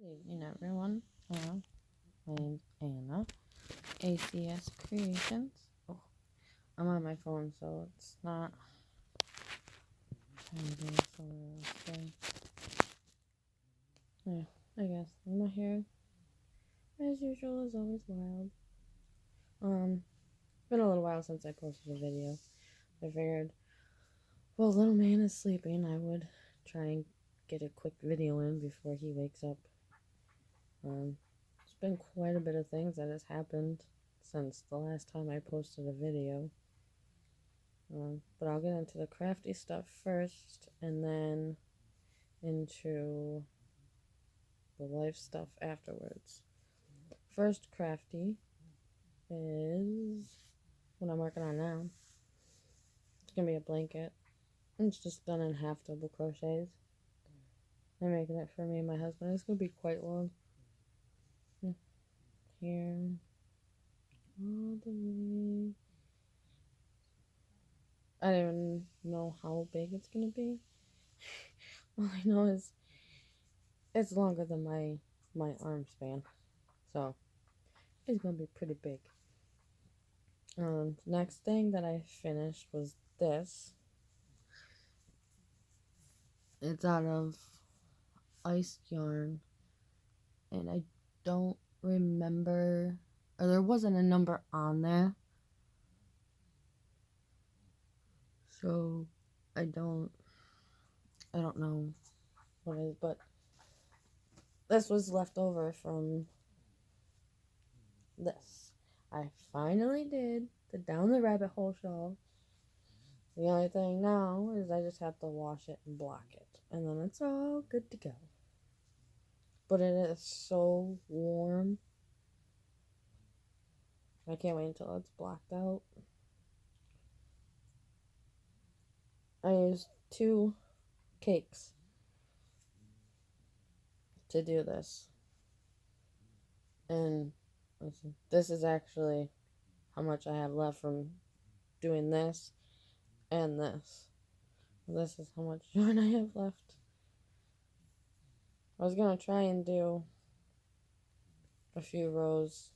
Good evening, everyone. My name's Anna, ACS Creations. Oh, I'm on my phone, so it's not. Yeah, I guess my hair, as usual, is always wild. It's been a little while since I posted a video. I figured, well, little man is sleeping. I would try and get a quick video in before he wakes up. It's been quite a bit of things that has happened since the last time I posted a video. But I'll get into the crafty stuff first and then into the life stuff afterwards. First crafty is what I'm working on now. It's gonna be a blanket. It's just done in half double crochets. I'm making it for me and my husband. It's gonna be quite long. Here, all the way. I don't even know how big it's gonna be. All I know is it's longer than my arm span, so it's gonna be pretty big. Next thing that I finished was this. It's out of iced yarn, and I don't remember, or there wasn't a number on there, so I don't know what it is, but this was left over from this. I finally did the Down the Rabbit Hole shawl. The only thing now is I just have to wash it and block it, and then it's all good to go. But it is so warm. I can't wait until it's blocked out. I used 2 cakes to do this. And listen, this is actually how much I have left from doing this and this. This is how much yarn I have left. I was going to try and do a few rows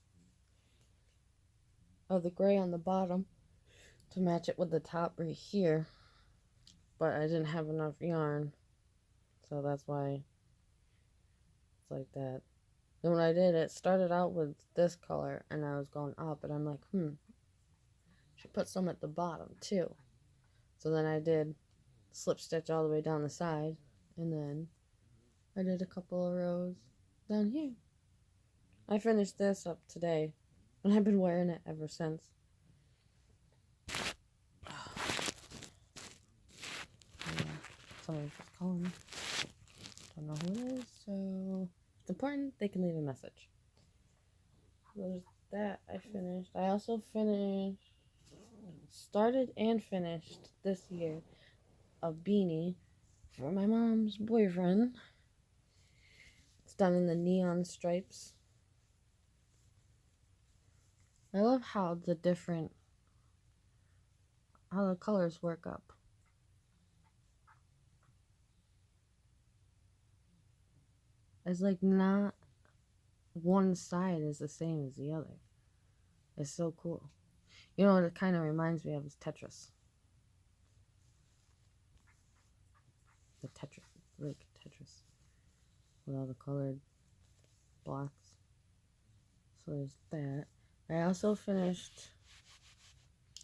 of the gray on the bottom to match it with the top right here, but I didn't have enough yarn, so that's why it's like that. Then when I did, it started out with this color, and I was going up, and I'm like, should put some at the bottom too. So then I did slip stitch all the way down the side, and then I did a couple of rows down here. I finished this up today, and I've been wearing it ever since. Somebody's just calling me. Don't know who it is, so it's important they can leave a message. There's that I finished. I also started and finished this year a beanie for my mom's boyfriend. It's done in the neon stripes. I love how the colors work up. It's like not one side is the same as the other. It's so cool. You know what it kind of reminds me of is Tetris. The Tetris, like Tetris, with all the colored blocks. So there's that. I also finished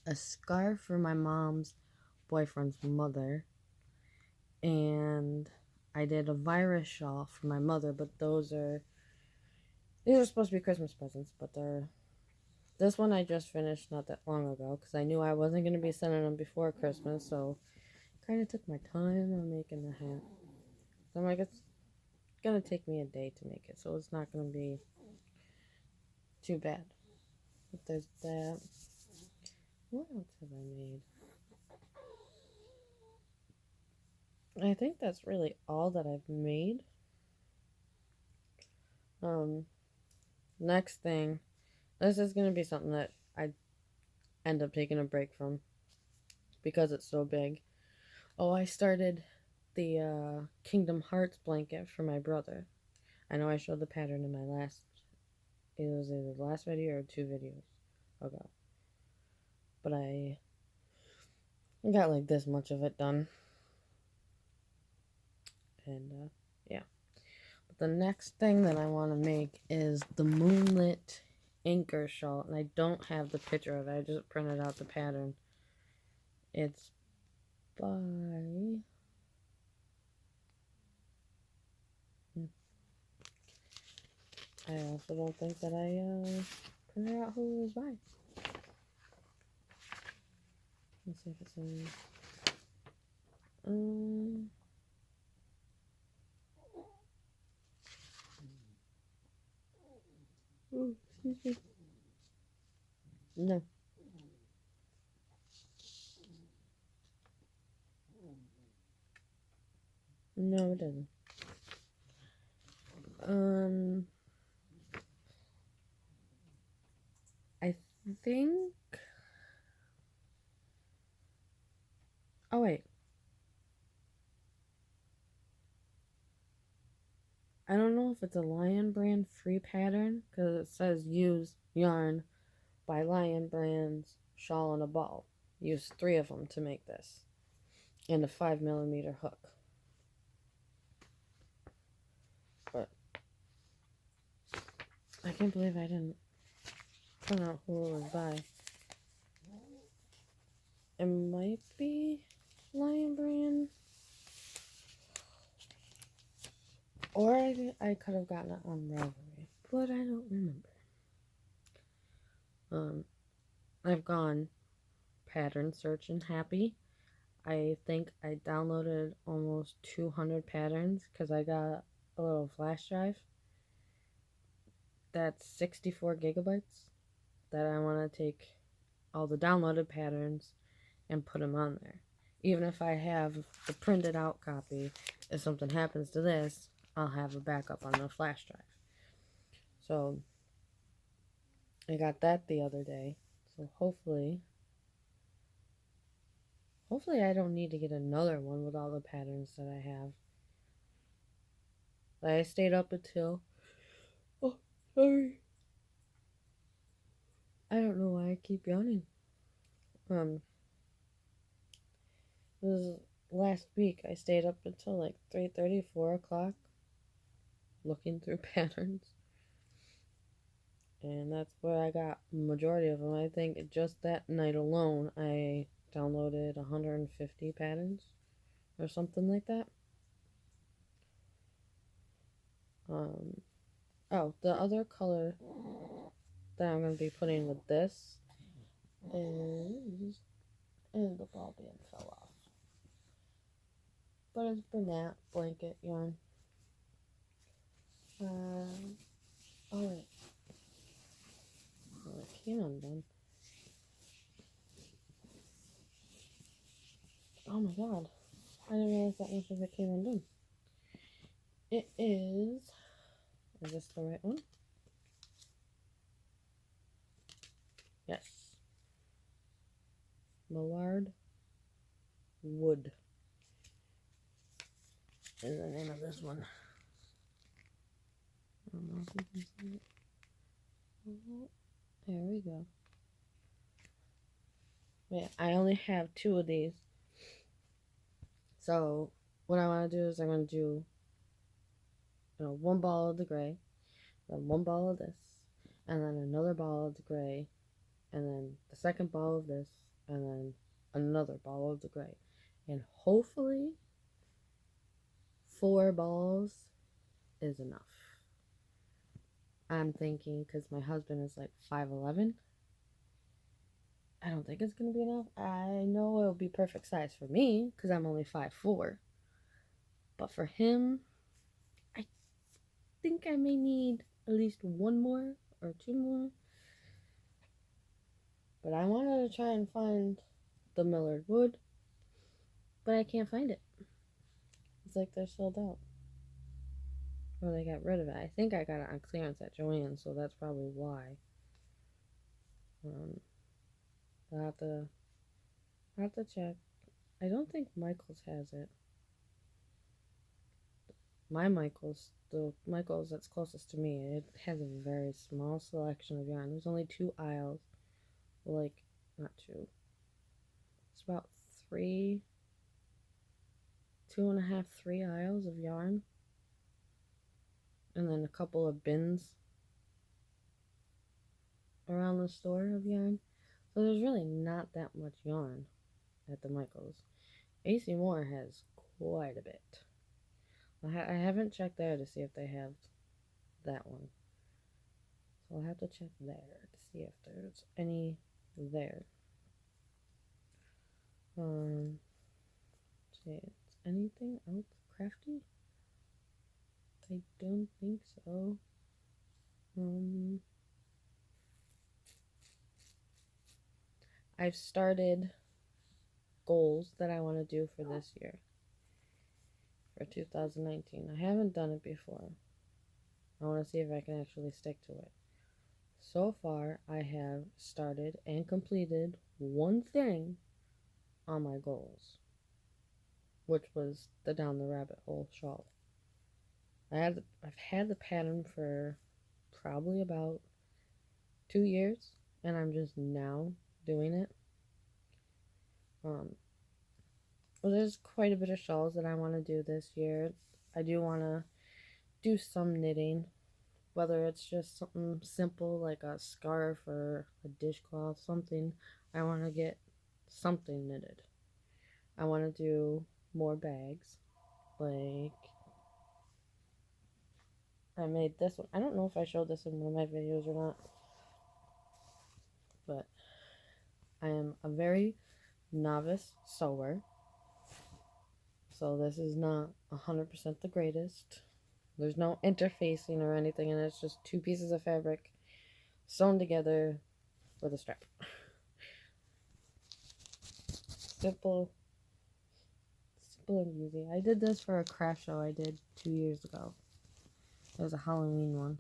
a scarf for my mom's boyfriend's mother, and I did a virus shawl for my mother, but these are supposed to be Christmas presents, but this one I just finished not that long ago, because I knew I wasn't going to be sending them before Christmas, so kind of took my time on making the hat. So I'm like, it's going to take me a day to make it, so it's not going to be too bad. But there's that. What else have I made? I think that's really all that I've made. Next thing, this is going to be something that I end up taking a break from because it's so big. Oh, I started the Kingdom Hearts blanket for my brother. I know I showed the pattern in my last, it was either the last video or 2 videos ago. But I got like this much of it done. And yeah. But the next thing that I want to make is the Moonlit anchor shawl. And I don't have the picture of it. I just printed out the pattern. It's by... I also don't think that I printed out who it was by. Let's see if it says... Oh, excuse me. No. No, it doesn't. I think... Oh, wait. I don't know if it's a Lion Brand free pattern, because it says use yarn by Lion Brand's Shawl and a Ball. Use 3 of them to make this. And a 5mm hook. But I can't believe I didn't find out who it was by. It might be Lion Brand. Or I could have gotten it on Ravelry. But I don't remember. I've gone pattern searching happy. I think I downloaded almost 200 patterns because I got a little flash drive that's 64 gigabytes that I want to take all the downloaded patterns and put them on there. Even if I have the printed out copy, if something happens to this, I'll have a backup on the flash drive. So I got that the other day. So hopefully I don't need to get another one with all the patterns that I have. I stayed up until... Oh, sorry. I don't know why I keep yawning. It was last week. I stayed up until like 3:30, 4 o'clock looking through patterns. And that's where I got the majority of them. I think just that night alone, I downloaded 150 patterns or something like that. Oh, the other color that I'm going to be putting with this is the ball band fell off. But it's Bernat blanket yarn. Oh wait. Well, it came undone. Oh my god. I didn't realize that much of it came undone. It is this the right one? Yes. Millard Wood is the name of this one. I don't know if you can see it. There we go. Yeah, I only have 2 of these. So what I want to do is I'm going to do 1 ball of the gray, then 1 ball of this, and then another ball of the gray, and then the second ball of this, and then another ball of the gray. And hopefully 4 balls is enough. I'm thinking, because my husband is like 5'11". I don't think it's going to be enough. I know it'll be perfect size for me, because I'm only 5'4". But for him, I think I may need at least 1 more or 2 more. But I wanted to try and find the Millard Wood, but I can't find it. It's like they're sold out. Or they got rid of it. I think I got it on clearance at Joann's, so that's probably why. I'll have to check. I don't think Michael's has it. my Michaels, the Michaels that's closest to me, it has a very small selection of yarn. There's only 2 aisles. Like, not two. It's about 2.5, 3 aisles of yarn. And then a couple of bins around the store of yarn. So there's really not that much yarn at the Michaels. AC Moore has quite a bit. I haven't checked there to see if they have that one. So I'll have to check there to see if there's any there. See, anything else crafty? I don't think so. I've started goals that I want to do for this year, for 2019. I haven't done it before. I want to see if I can actually stick to it. So far, I have started and completed one thing on my goals, which was the Down the Rabbit Hole shawl. I've had the pattern for probably about 2 years, and I'm just now doing it. Well, there's quite a bit of shawls that I want to do this year. I do want to do some knitting, whether it's just something simple like a scarf or a dishcloth, something. I want to get something knitted. I want to do more bags. Like, I made this one. I don't know if I showed this in one of my videos or not, but I am a very novice sewer, so this is not 100% the greatest. There's no interfacing or anything, and it's just 2 pieces of fabric sewn together with a strap. Simple and easy. I did this for a craft show I did 2 years ago. It was a Halloween one.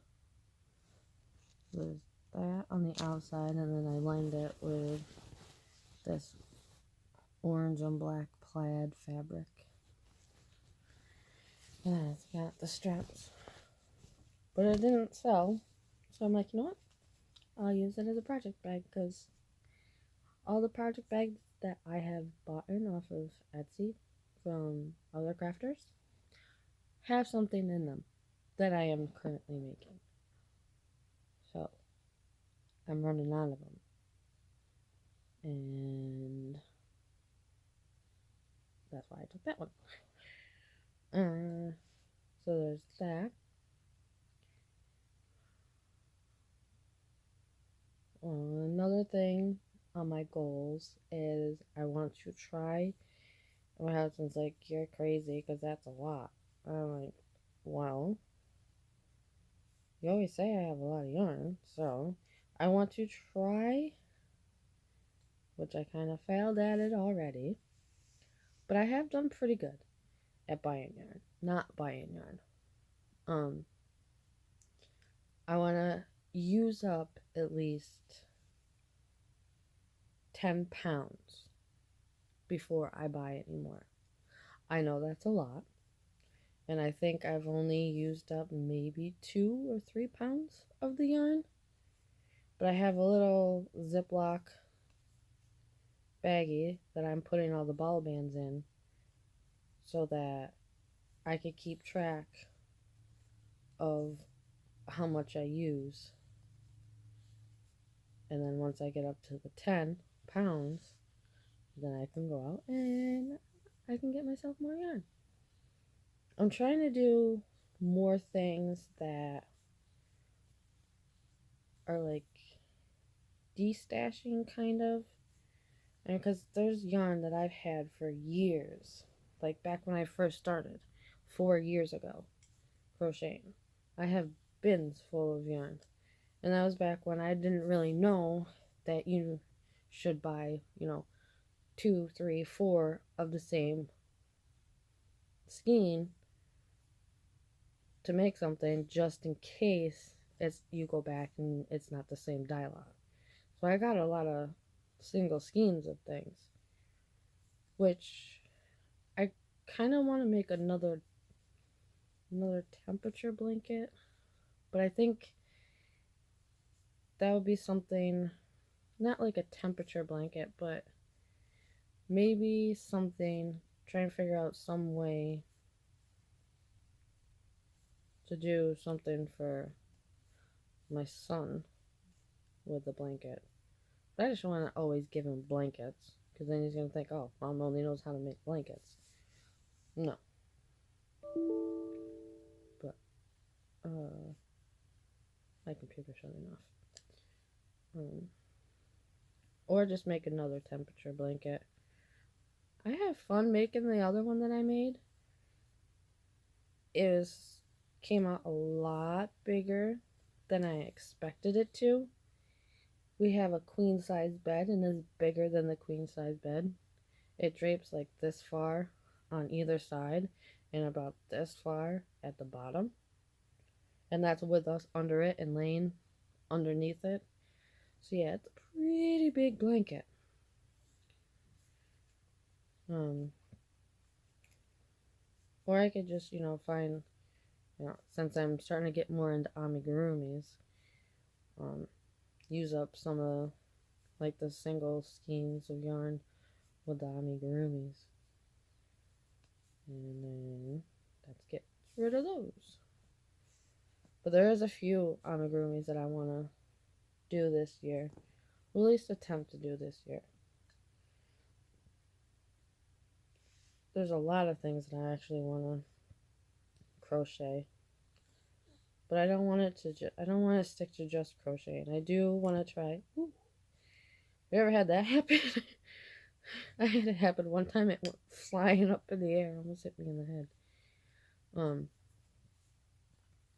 There's that on the outside, and then I lined it with this orange and black plaid fabric. And it's got the straps. But it didn't sell, so I'm like, you know what? I'll use it as a project bag, because all the project bags that I have bought off of Etsy from other crafters have something in them that I am currently making. So I'm running out of them. And that's why I took that one. So there's that. Another thing on my goals is I want to try. My husband's like, you're crazy because that's a lot. I'm like, well, you always say I have a lot of yarn, so I want to try, which I kind of failed at it already, but I have done pretty good at buying yarn, not buying yarn. I want to use up at least 10 pounds before I buy any more. I know that's a lot, and I think I've only used up maybe 2 or 3 pounds of the yarn, but I have a little Ziploc baggie that I'm putting all the ball bands in so that I could keep track of how much I use. And then once I get up to the 10 pounds, then I can go out and I can get myself more yarn. I'm trying to do more things that are like destashing, kind of. And because there's yarn that I've had for years, like back when I first started 4 years ago crocheting. I have bins full of yarn, and that was back when I didn't really know that you should buy, 2, 3, 4 of the same skein to make something, just in case you go back and it's not the same dye lot. So I got a lot of single skeins of things, which I kind of want to make another another temperature blanket. But I think that would be something, not like a temperature blanket, but maybe something, try and figure out some way to do something for my son with the blanket. But I just want to always give him blankets, because then he's going to think, oh, mom only knows how to make blankets. No. But, my computer's shutting off. Or just make another temperature blanket. I have fun making the other one that I made. Came out a lot bigger than I expected it to. We have a queen size bed and it's bigger than the queen size bed. It drapes like this far on either side and about this far at the bottom. And that's with us under it and laying underneath it. So yeah, it's a pretty big blanket. Or I could just, find, since I'm starting to get more into amigurumis, use up some of like the single skeins of yarn with the amigurumis. And then let's get rid of those. But there is a few amigurumis that I want to do this year. Or at least attempt to do this year. There's a lot of things that I actually want to crochet. But I don't want it to I don't want to stick to just crochet. And I do want to try. Ooh. You ever had that happen? I had it happen one time. It went flying up in the air, almost hit me in the head.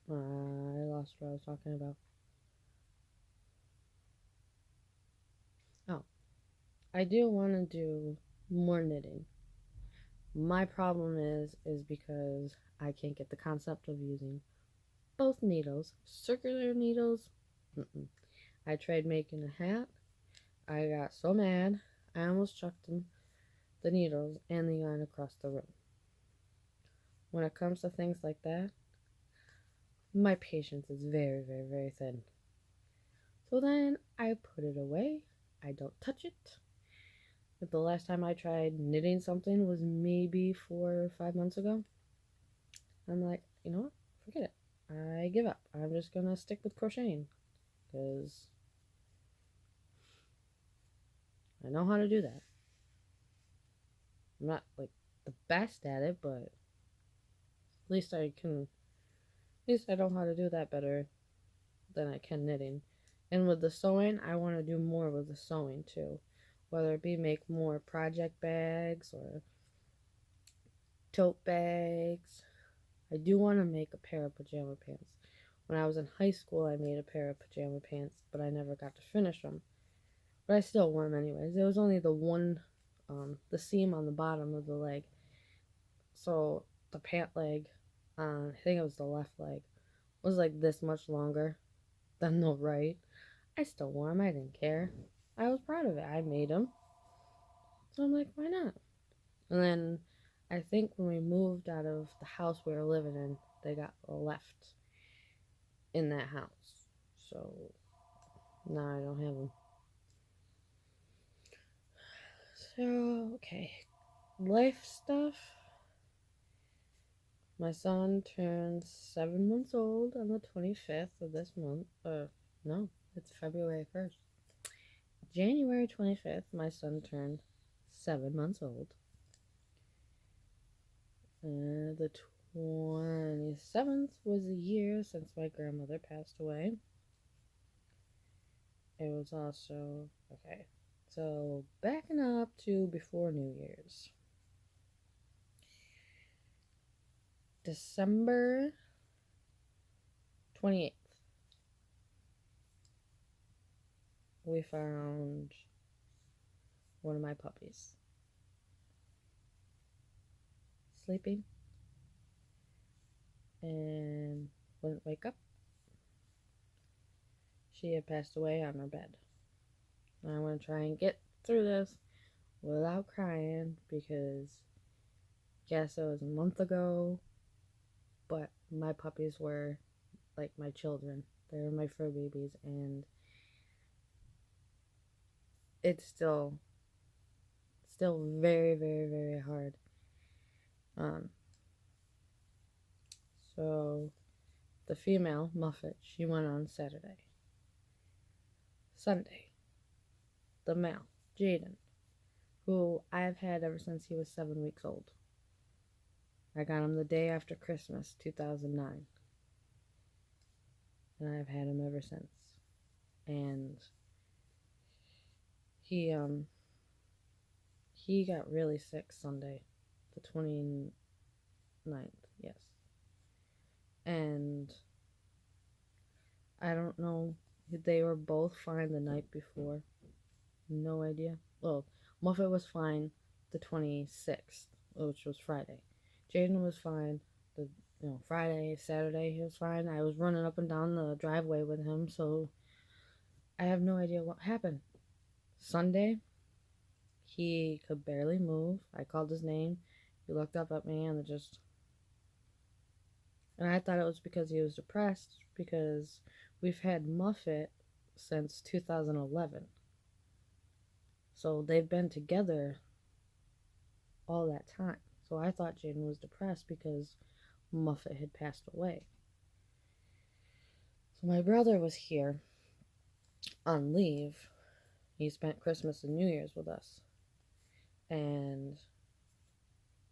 I lost what I was talking about. Oh, I do want to do more knitting. My problem is because I can't get the concept of using both needles. Circular needles. I tried making a hat. I got so mad, I almost chucked the needles and the yarn across the room. When it comes to things like that, my patience is very, very, very thin. So then I put it away. I don't touch it. But the last time I tried knitting something was maybe 4 or 5 months ago. I'm like, you know what? Forget it. I give up. I'm just going to stick with crocheting. Because I know how to do that. I'm not like the best at it, but at least I know how to do that better than I can knitting. And with the sewing, I want to do more with the sewing too. Whether it be make more project bags or tote bags. I do want to make a pair of pajama pants. When I was in high school, I made a pair of pajama pants, but I never got to finish them. But I still wore them anyways. It was only the one, the seam on the bottom of the leg. So the pant leg, I think it was the left leg, was like this much longer than the right. I still wore them. I didn't care. I was proud of it. I made them. So I'm like, why not? And then I think when we moved out of the house we were living in, they got left in that house. So now I don't have them. So, okay. Life stuff. My son turns 7 months old on the 25th of this month. No, it's February 1st. January 25th, my son turned 7 months old. The 27th was a year since my grandmother passed away. It was also, okay, so backing up to before New Year's. December 28th. We found one of my puppies sleeping and wouldn't wake up. She had passed away on her bed. And I want to try and get through this without crying because yes, it was a month ago, but my puppies were like my children. They were my fur babies, and it's still very, very, very hard. Um, so the female, Muffet, she went on Saturday. Sunday, the male, Jaden, who I've had ever since he was 7 weeks old. I got him the day after Christmas, 2009. And I've had him ever since. And he got really sick Sunday, the 29th, yes. And I don't know, they were both fine the night before. No idea. Well, Muffet was fine the 26th, which was Friday. Jaden was fine the Friday, Saturday he was fine. I was running up and down the driveway with him, so I have no idea what happened. Sunday, he could barely move. I called his name. He looked up at me and I thought it was because he was depressed, because we've had Muffet since 2011. So they've been together all that time. So I thought Jaden was depressed because Muffet had passed away. So my brother was here on leave. He spent Christmas and New Year's with us. And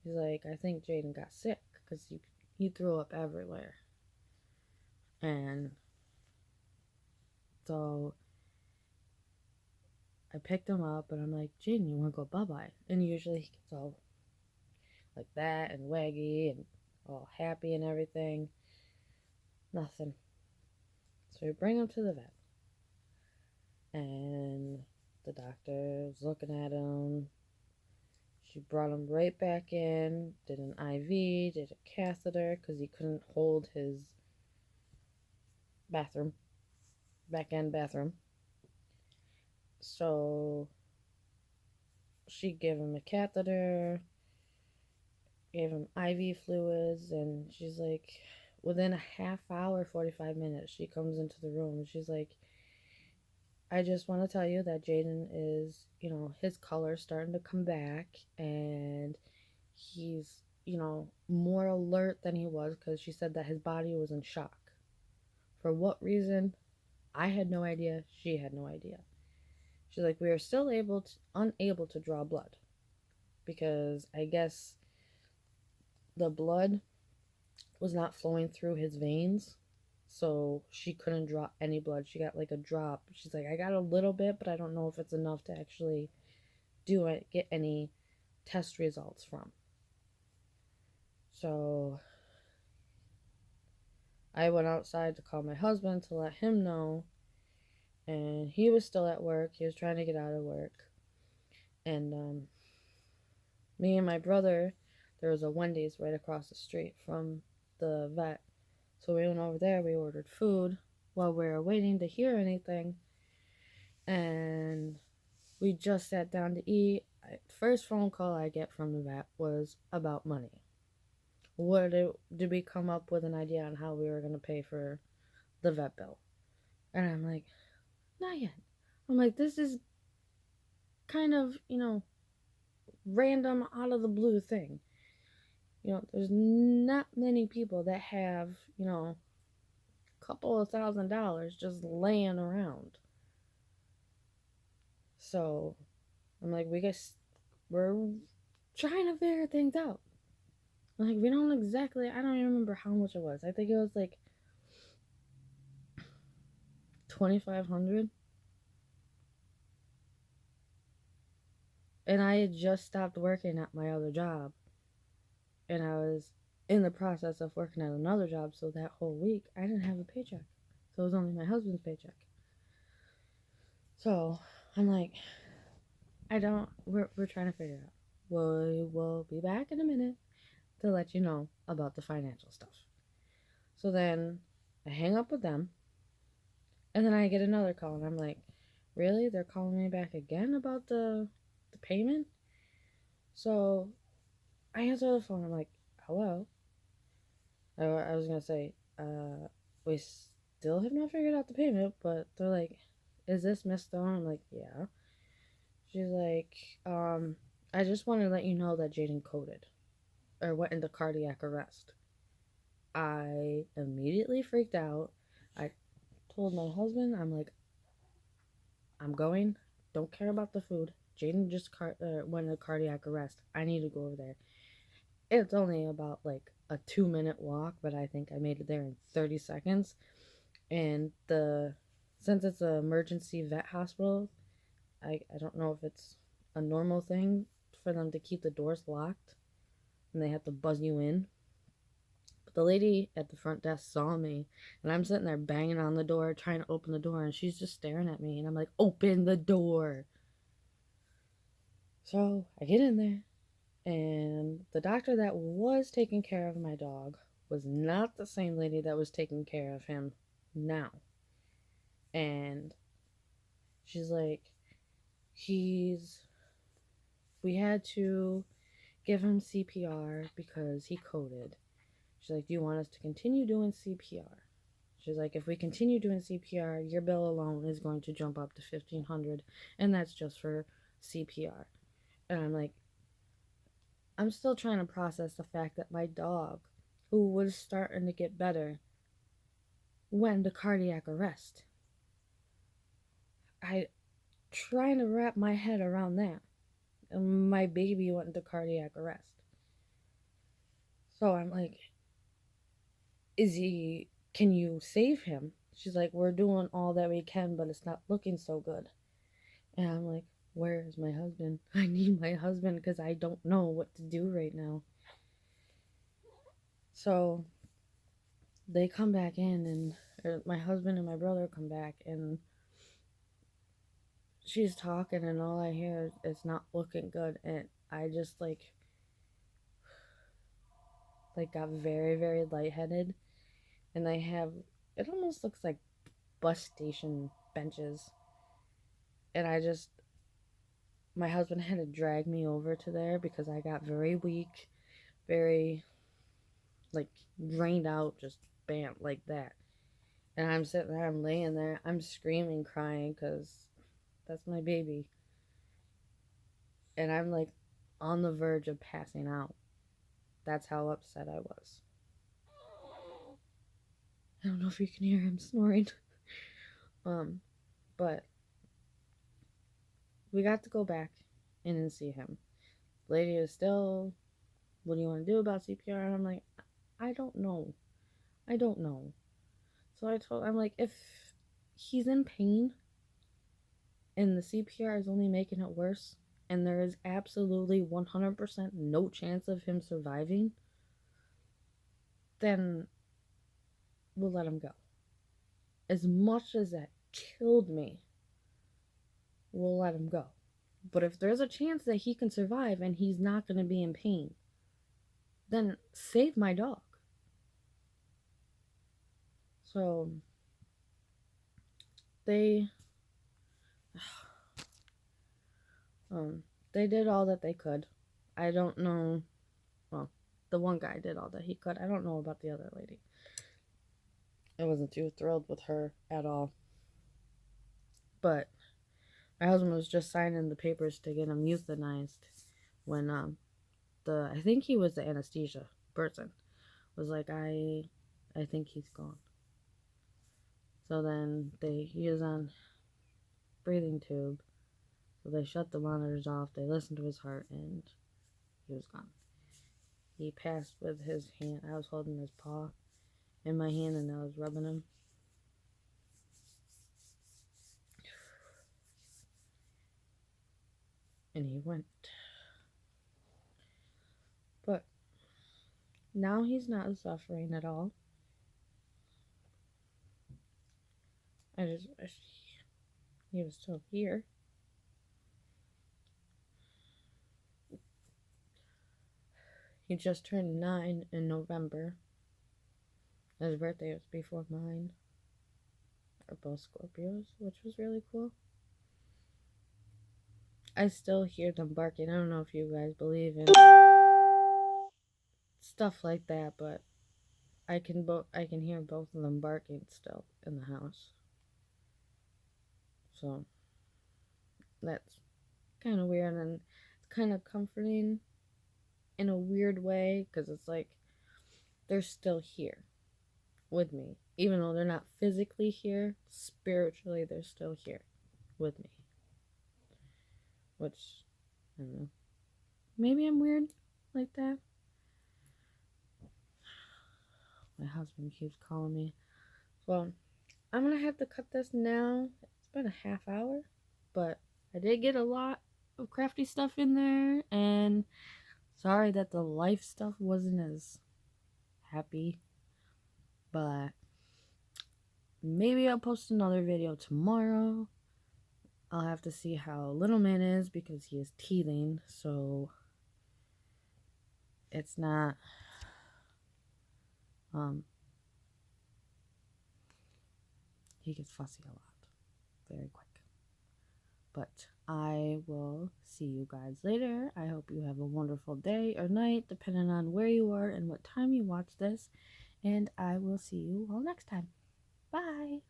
he's like, I think Jaden got sick because he threw up everywhere. And so I picked him up and I'm like, Jaden, you want to go bye-bye? And usually he gets all like that and waggy and all happy and everything. Nothing. So we bring him to the vet. And the doctor was looking at him. She brought him right back in, did an IV, did a catheter because he couldn't hold his back end bathroom. So she gave him a catheter, gave him IV fluids, and she's like, within a half hour, 45 minutes, she comes into the room and she's like, I just want to tell you that Jaden is, his color's starting to come back, and he's, more alert than he was, because she said that his body was in shock. For what reason? I had no idea. She had no idea. She's like, we are still unable to draw blood, because I guess the blood was not flowing through his veins, so she couldn't draw any blood. She got like a drop. She's like, I got a little bit, but I don't know if it's enough to actually get any test results from. So I went outside to call my husband to let him know, and he was still at work. He was trying to get out of work. And me and my brother, there was a Wendy's right across the street from the vet. So we went over there, we ordered food while we were waiting to hear anything. And we just sat down to eat. First phone call I get from the vet was about money. Did we come up with an idea on how we were going to pay for the vet bill? And I'm like, not yet. I'm like, this is kind of, random out of the blue thing. There's not many people that have, a couple of $1,000 just laying around. So I'm like, we're trying to figure things out. Like, we don't exactly, I don't even remember how much it was. I think it was like $2,500. And I had just stopped working at my other job. And I was in the process of working at another job, so that whole week I didn't have a paycheck. So it was only my husband's paycheck. So I'm like, we're trying to figure it out. We'll be back in a minute to let you know about the financial stuff. So then I hang up with them, and then I get another call, and I'm like, really? They're calling me back again about the payment? So I answer the phone. I'm like, hello? I was gonna say, we still have not figured out the payment, but they're like, is this Miss Stone? I'm like, yeah. She's like, I just want to let you know that Jaden coded or went into cardiac arrest. I immediately freaked out. I told my husband, I'm like, I'm going. Don't care about the food. Jaden just went into cardiac arrest. I need to go over there. It's only about like a 2-minute walk, but I think I made it there in 30 seconds. And since it's an emergency vet hospital, I don't know if it's a normal thing for them to keep the doors locked and they have to buzz you in. But the lady at the front desk saw me, and I'm sitting there banging on the door, trying to open the door, and she's just staring at me, and I'm like, open the door. So I get in there, and the doctor that was taking care of my dog was not the same lady that was taking care of him now. And she's like, we had to give him CPR because he coded. She's like, do you want us to continue doing CPR? She's like, if we continue doing CPR, your bill alone is going to jump up to $1,500, and that's just for CPR. And I'm like, I'm still trying to process the fact that my dog, who was starting to get better, went into cardiac arrest. I trying to wrap my head around that. And my baby went into cardiac arrest. So I'm like, can you save him? She's like, we're doing all that we can, but it's not looking so good. And I'm like, where is my husband? I need my husband because I don't know what to do right now. So they come back in, and my husband and my brother come back, and she's talking, and all I hear is not looking good. And I just like got very, very lightheaded. And they have, it almost looks like bus station benches. And my husband had to drag me over to there because I got very weak, very like drained out, just bam, like that. And I'm sitting there, I'm laying there, I'm screaming, crying because that's my baby. And I'm like on the verge of passing out. That's how upset I was. I don't know if you can hear him snoring. But we got to go back in and see him. The lady is still, what do you want to do about CPR? And I'm like, I don't know. So I'm like, if he's in pain and the CPR is only making it worse, and there is absolutely 100% no chance of him surviving, then we'll let him go. As much as that killed me, we'll let him go. But if there's a chance that he can survive and he's not going to be in pain, then save my dog. So they they did all that they could. I don't know. Well, the one guy did all that he could. I don't know about the other lady. I wasn't too thrilled with her at all. But my husband was just signing the papers to get him euthanized when I think he was the anesthesia person was like, I think he's gone. So then he was on breathing tube. So they shut the monitors off. They listened to his heart, and he was gone. He passed with his hand. I was holding his paw in my hand, and I was rubbing him. And he went. But now he's not suffering at all. I just wish he was still here. He just turned 9 in November. His birthday was before mine. We're both Scorpios, which was really cool. I still hear them barking. I don't know if you guys believe in stuff like that, but I can hear both of them barking still in the house. So that's kind of weird, and it's kind of comforting in a weird way, because it's like they're still here with me. Even though they're not physically here, spiritually they're still here with me. Which, I don't know. Maybe I'm weird like that. My husband keeps calling me. Well, I'm gonna have to cut this now. It's been a half hour, but I did get a lot of crafty stuff in there, and sorry that the life stuff wasn't as happy, but maybe I'll post another video tomorrow. I'll have to see how little man is, because he is teething, so it's not he gets fussy a lot very quick. But I will see you guys later. I hope you have a wonderful day or night, depending on where you are and what time you watch this, and I will see you all next time. Bye.